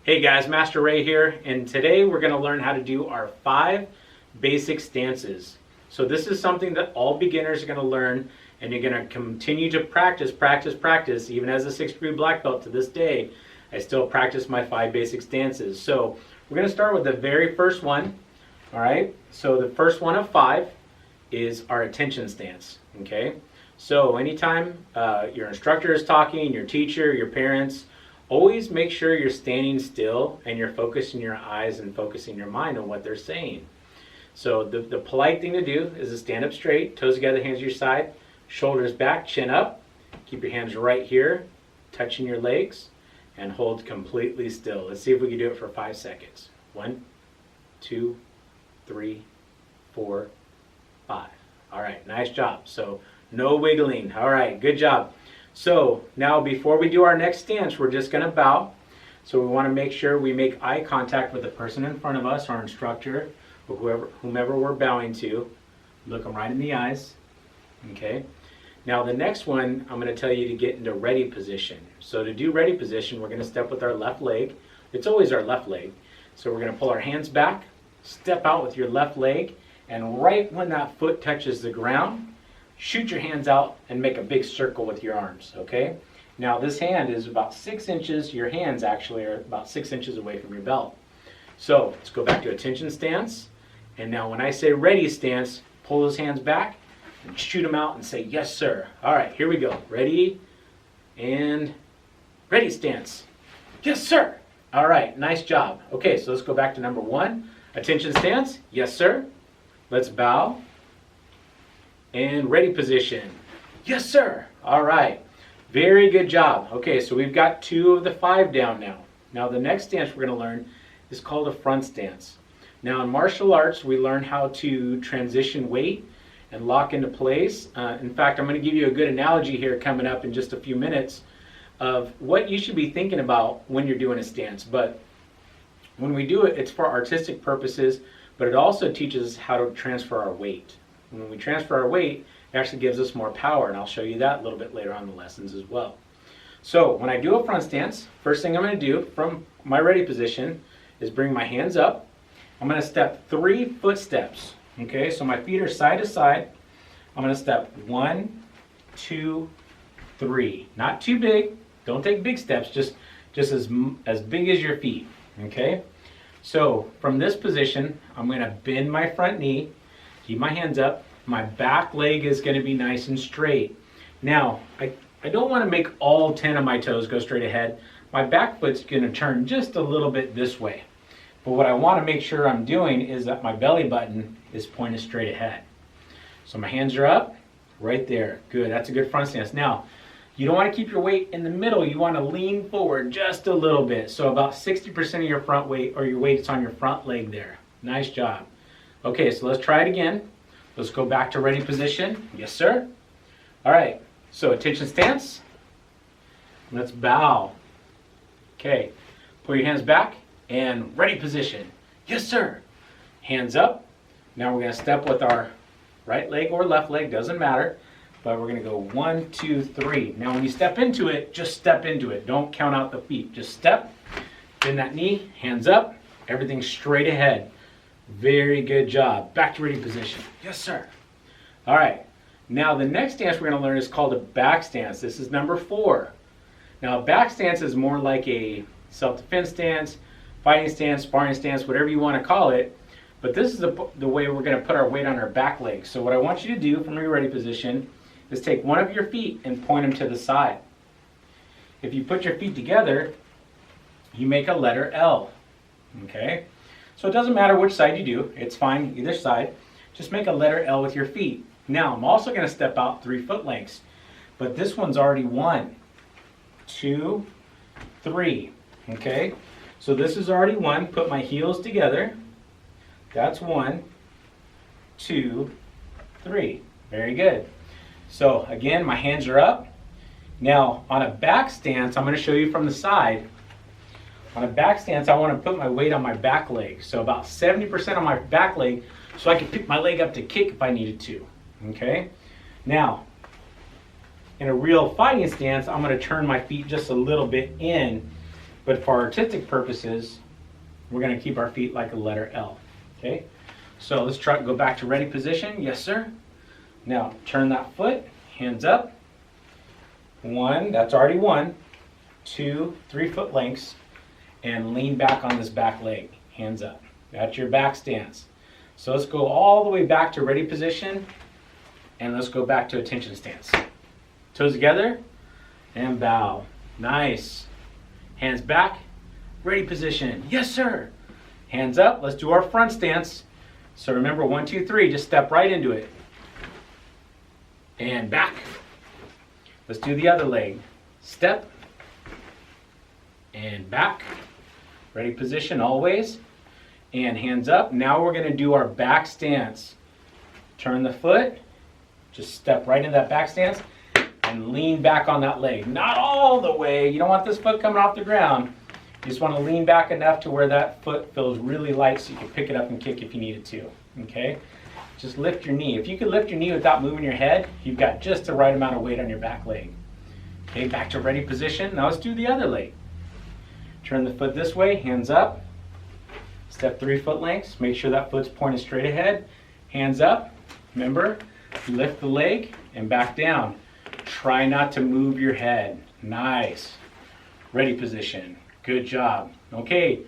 Hey guys, Master Ray here, and today we're going to learn how to do our 5 basic stances. So this is something that all beginners are going to learn, and you're going to continue to practice. Even as a 6th degree black belt to this day, I still practice my 5 basic stances. So we're going to start with the very first one. All right, so the first one of 5 is our attention stance. Okay, so anytime your instructor is talking, your teacher, your parents, always make sure you're standing still and you're focusing your eyes and focusing your mind on what they're saying. So the polite thing to do is to stand up straight, toes together, hands to your side, shoulders back, chin up. Keep your hands right here, touching your legs, and hold completely still. Let's see if we can do it for 5 seconds. 1, 2, 3, 4, 5. All right, nice job. So no wiggling. All right, good job. So now before we do our next stance, we're just going to bow. So we want to make sure we make eye contact with the person in front of us, our instructor, or whomever we're bowing to. Look them right in the eyes. Okay. Now the next one, I'm going to tell you to get into ready position. So to do ready position, we're going to step with our left leg. It's always our left leg. So we're going to pull our hands back, step out with your left leg, and right when that foot touches the ground, shoot your hands out and make a big circle with your arms, okay? Now this hand is about 6 inches, your hands actually are about 6 inches away from your belt. So let's go back to attention stance. And now when I say ready stance, pull those hands back and shoot them out and say, yes sir. All right, here we go. Ready and ready stance. Yes sir. All right, nice job. Okay, so let's go back to number 1. Attention stance, yes sir. Let's bow. And ready position. Yes, sir. All right. Very good job. Okay, so we've got 2 of the 5 down now. Now the next stance we're going to learn is called a front stance. Now in martial arts, we learn how to transition weight and lock into place. In fact, I'm going to give you a good analogy here coming up in just a few minutes of what you should be thinking about when you're doing a stance. But when we do it, it's for artistic purposes, but it also teaches us how to transfer our weight. When we transfer our weight, it actually gives us more power, and I'll show you that a little bit later on in the lessons as well. So when I do a front stance, first thing I'm going to do from my ready position is bring my hands up. I'm going to step 3 footsteps. Okay, so my feet are side to side. I'm going to step 1, 2, 3. Not too big. Don't take big steps. Just as big as your feet. Okay. So from this position, I'm going to bend my front knee. Keep my hands up. My back leg is going to be nice and straight. Now, I don't want to make all 10 of my toes go straight ahead. My back foot's going to turn just a little bit this way. But what I want to make sure I'm doing is that my belly button is pointed straight ahead. So my hands are up, right there. Good, that's a good front stance. Now, you don't want to keep your weight in the middle. You want to lean forward just a little bit. So about 60% of your front weight, or your weight is on your front leg there. Nice job. Okay, so let's try it again. Let's go back to ready position. Yes, sir. All right, so attention stance. Let's bow. Okay, pull your hands back and ready position. Yes, sir. Hands up. Now we're going to step with our right leg or left leg, doesn't matter. But we're going to go 1, 2, 3. Now when you step into it, just step into it. Don't count out the feet. Just step, bend that knee, hands up, everything straight ahead. Very good job. Back to ready position. Yes, sir. All right. Now the next stance we're going to learn is called a back stance. This is number 4. Now a back stance is more like a self-defense stance, fighting stance, sparring stance, whatever you want to call it. But this is the way we're going to put our weight on our back leg. So what I want you to do from your ready position is take one of your feet and point them to the side. If you put your feet together, you make a letter L. Okay? So it doesn't matter which side you do. It's fine, either side. Just make a letter L with your feet. Now, I'm also going to step out 3 foot lengths. But this one's already 1, 2, 3. Okay? So this is already 1. Put my heels together. That's 1, 2, 3. Very good. So again, my hands are up. Now, on a back stance, I'm going to show you from the side. On a back stance, I want to put my weight on my back leg. So about 70% on my back leg, so I can pick my leg up to kick if I needed to. Okay? Now, in a real fighting stance, I'm going to turn my feet just a little bit in But for artistic purposes, we're going to keep our feet like a letter L. Okay? So let's try to go back to ready position. Yes, sir. Now turn that foot, hands up. 1, that's already 1, 2, 3 foot lengths, and lean back on this back leg. Hands up. That's your back stance. So let's go all the way back to ready position, and let's go back to attention stance. Toes together, and bow. Nice. Hands back, ready position. Yes, sir. Hands up. Let's do our front stance. So remember, 1, 2, 3, just step right into it. And back. Let's do the other leg. Step. And back. Ready position always. And hands up. Now we're going to do our back stance. Turn the foot. Just step right into that back stance. And lean back on that leg. Not all the way. You don't want this foot coming off the ground. You just want to lean back enough to where that foot feels really light so you can pick it up and kick if you needed to. Okay? Just lift your knee. If you can lift your knee without moving your head, you've got just the right amount of weight on your back leg. Okay, back to ready position. Now let's do the other leg. Turn the foot this way, hands up. Step 3 foot lengths. Make sure that foot's pointed straight ahead. Hands up. Remember, lift the leg and back down. Try not to move your head. Nice. Ready position. Good job. Okay,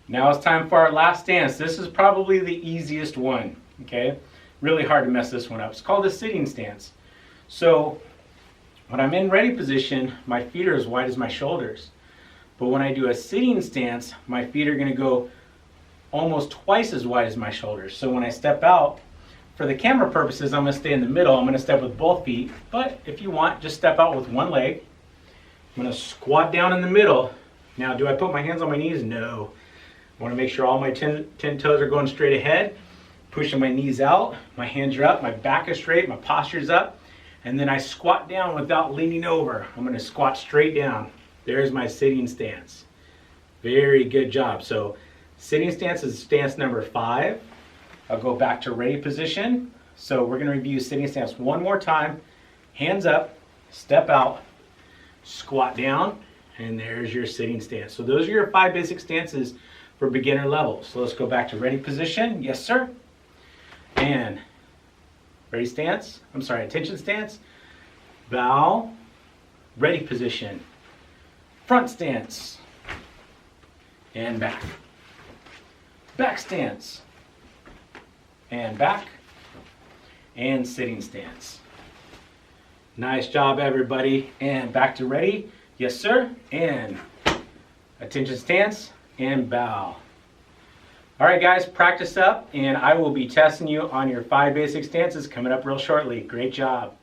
now it's time for our last stance. This is probably the easiest one. Okay, really hard to mess this one up. It's called a sitting stance. So when I'm in ready position, my feet are as wide as my shoulders. But when I do a sitting stance, my feet are going to go almost twice as wide as my shoulders. So when I step out, for the camera purposes, I'm going to stay in the middle. I'm going to step with both feet. But if you want, just step out with one leg. I'm going to squat down in the middle. Now, do I put my hands on my knees? No. I want to make sure all my 10 toes are going straight ahead. Pushing my knees out, my hands are up, my back is straight, my posture's up, and then I squat down without leaning over. I'm going to squat straight down. There's my sitting stance. Very good job. So sitting stance is stance number 5. I'll go back to ready position. So we're going to review sitting stance one more time. Hands up, step out, squat down, and there's your sitting stance. So those are your 5 basic stances for beginner level. So let's go back to ready position. Yes, sir. And ready stance, attention stance, bow, ready position, front stance, and back, back stance, and back, and sitting stance. Nice job, everybody. And back to ready, yes, sir, and attention stance, and bow. All right, guys, practice up, and I will be testing you on your 5 basic stances coming up real shortly. Great job.